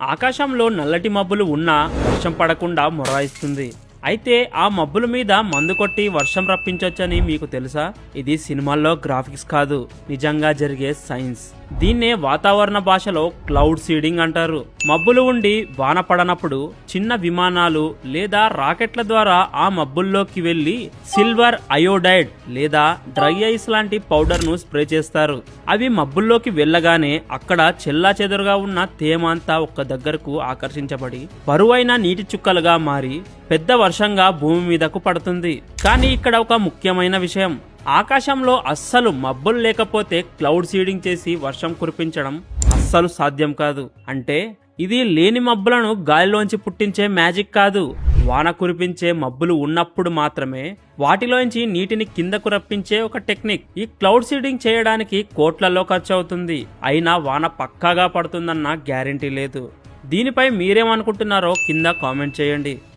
ఆకాశంలో నల్లటి మబ్బులు ఉన్నా వర్షం పడకుండా మొరాయిస్తుంది. అయితే ఆ మబ్బుల మీద మందు కొట్టి వర్షం రప్పించొచ్చని మీకు తెలుసా? ఇది సినిమాల్లో గ్రాఫిక్స్ కాదు, నిజంగా జరిగే సైన్స్. దీన్నే వాతావరణ భాషలో క్లౌడ్ సీడింగ్ అంటారు. మబ్బులు ఉండి వాన పడనప్పుడు చిన్న విమానాలు లేదా రాకెట్ల ద్వారా ఆ మబ్బుల్లోకి వెళ్లి సిల్వర్ అయోడైడ్ లేదా డ్రై ఐస్ లాంటి పౌడర్ ను స్ప్రే చేస్తారు. అవి మబ్బుల్లోకి వెళ్ళగానే అక్కడ చెల్లా చెదురుగా ఉన్న తేమ అంతా ఒక్క దగ్గరకు ఆకర్షించబడి బరువైన నీటి చుక్కలుగా మారి పెద్ద వర్షంగా భూమి మీదకు పడుతుంది. కానీ ఇక్కడ ఒక ముఖ్యమైన విషయం, ఆకాశంలో అస్సలు మబ్బులు లేకపోతే క్లౌడ్ సీడింగ్ చేసి వర్షం కురిపించడం అస్సలు సాధ్యం కాదు. అంటే ఇది లేని మబ్బులను గాలిలోంచి పుట్టించే మ్యాజిక్ కాదు. వాన కురిపించే మబ్బులు ఉన్నప్పుడు మాత్రమే వాటిలోంచి నీటిని కిందకు రప్పించే ఒక టెక్నిక్. ఈ క్లౌడ్ సీడింగ్ చేయడానికి కోట్లలో ఖర్చు అవుతుంది. అయినా వాన పక్కాగా పడుతుందన్న గ్యారెంటీ లేదు. దీనిపై మీరేమనుకుంటున్నారో కింద కామెంట్ చేయండి.